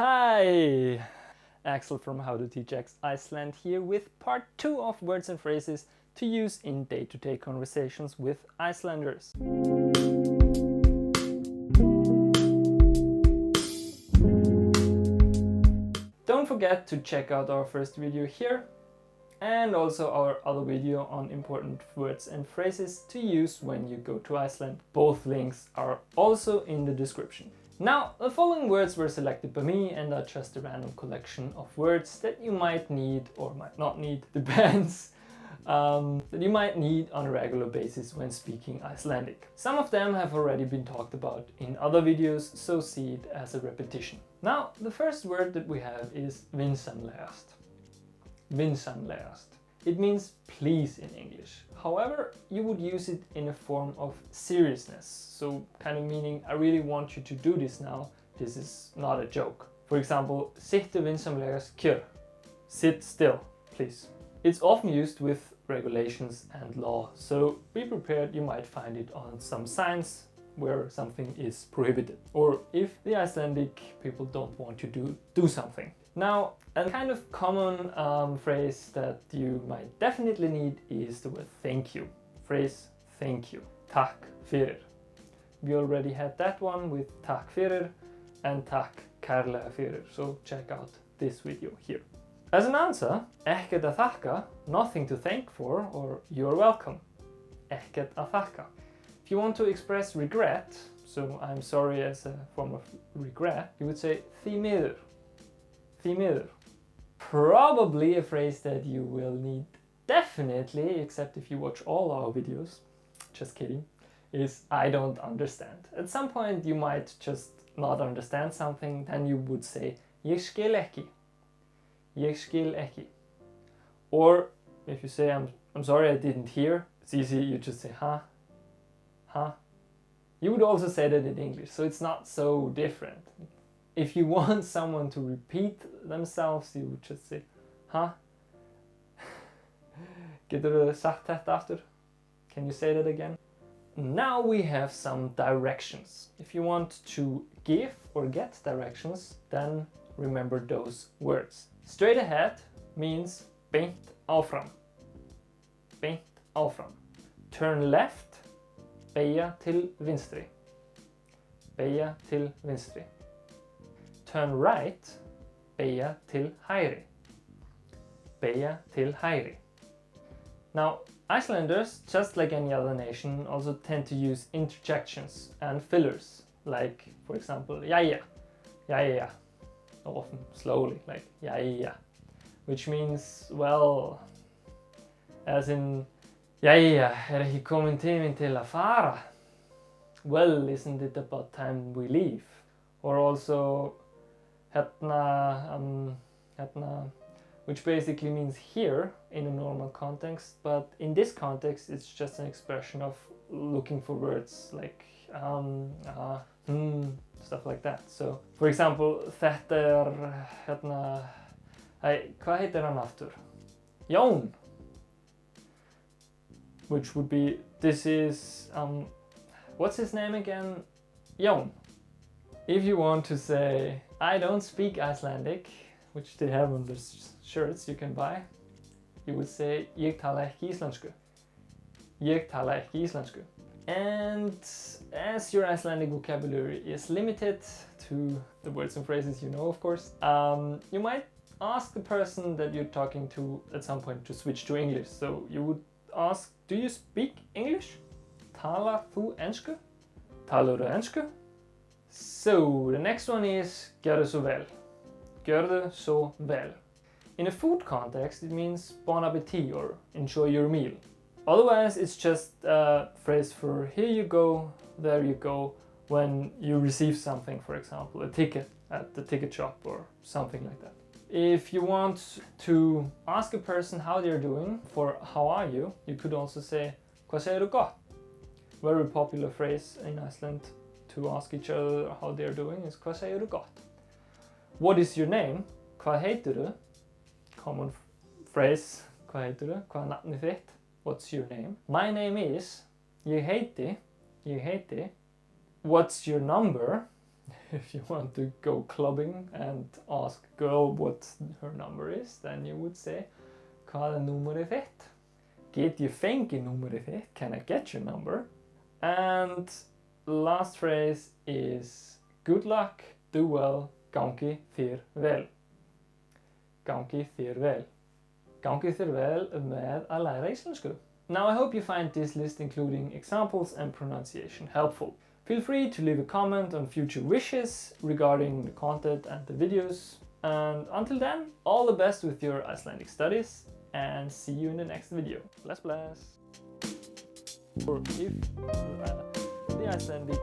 Hi! Axel from How to Teach Iceland here with part 2 of words and phrases to use in day-to-day conversations with Icelanders. Don't forget to check out our first video here and also our other video on important words and phrases to use when you go to Iceland. Both links are also in the description. Now, the following words were selected by me and are just a random collection of words that you might need or might not need, depends, that you might need on a regular basis when speaking Icelandic. Some of them have already been talked about in other videos, so see it as a repetition. Now, the first word that we have is vinsamlegast. Vinsamlegast. It means please in English. However, you would use it in a form of seriousness. So kind of meaning, I really want you to do this now. This is not a joke. For example, sittu vinsamlegast kjör. Sit still, please. It's often used with regulations and law. So be prepared, you might find it on some signs where something is prohibited. Or if the Icelandic people don't want you to do something. Now, a kind of common phrase that you might definitely need is the word thank you. Phrase thank you. Takk fyrir. We already had that one with takk fyrir and takk kærlega fyrir, so check out this video here. As an answer, ekkert að þakka, nothing to thank for, or you're welcome. Ekkert að þakka. If you want to express regret, so I'm sorry as a form of regret, you would say því miður. Því miður. Probably a phrase that you will need definitely, except if you watch all our videos, just kidding, is I don't understand. At some point you might just not understand something, then you would say ég skil ekki. Ég skil ekki. Or if you say I'm sorry I didn't hear, it's easy, you just say huh. Huh. You would also say that in English, so it's not so different. If you want someone to repeat themselves, you would just say, huh? Geturðu sagt þetta aftur? Can you say that again? Now we have some directions. If you want to give or get directions, then remember those words. Straight ahead means beint áfram. Beint áfram. Turn left, beygja til vinstri. Beygja til vinstri. Turn right, beygja til hægri. Beygja til hægri. Now, Icelanders, just like any other nation, also tend to use interjections and fillers, like, for example, jæja, jæja, often slowly, like jæja, which means, well, as in, jæja, ekki kominn tíminn til að fara? Well, isn't it about time we leave? Or also, hérna, which basically means here in a normal context, but in this context it's just an expression of looking for words like stuff like that. So, for example, þetta hérna, hvað heitir hann aftur? Jón! Which would be, this is, what's his name again? Jón. If you want to say, I don't speak Icelandic, which they have on the shirts you can buy, you would say, ég tala ekki íslensku. Ég tala ekki íslensku. And as your Icelandic vocabulary is limited to the words and phrases you know, of course, you might ask the person that you're talking to at some point to switch to English. So you would ask, do you speak English? Talar þú ensku? Talarðu ensku? So, the next one is gjörðu svo vel. Gjörðu svo vel. In a food context, it means bon appetit or enjoy your meal. Otherwise, it's just a phrase for here you go, there you go, when you receive something, for example, a ticket at the ticket shop or something like that. If you want to ask a person how they're doing, for how are you, you could also say hvað segirðu gott? Very popular phrase in Iceland to ask each other how they're doing is hvað segirðu gott? What is your name? Hvað heitirðu? Common phrase, hvað heitirðu? Hvað er nafnið þitt? What's your name? My name is, ég heiti. What's your number? If you want to go clubbing and ask a girl what her number is, then you would say Hvað er númerið þitt? Get ég fengið númerið þitt? Can I get your number? And last phrase is good luck, do well, gangi þér vel. Gangi þér vel. Gangi þér vel með að læra íslensku. Now I hope you find this list including examples and pronunciation helpful. Feel free to leave a comment on future wishes regarding the content and the videos. And until then, all the best with your Icelandic studies and see you in the next video. Bless. Or if the Icelandic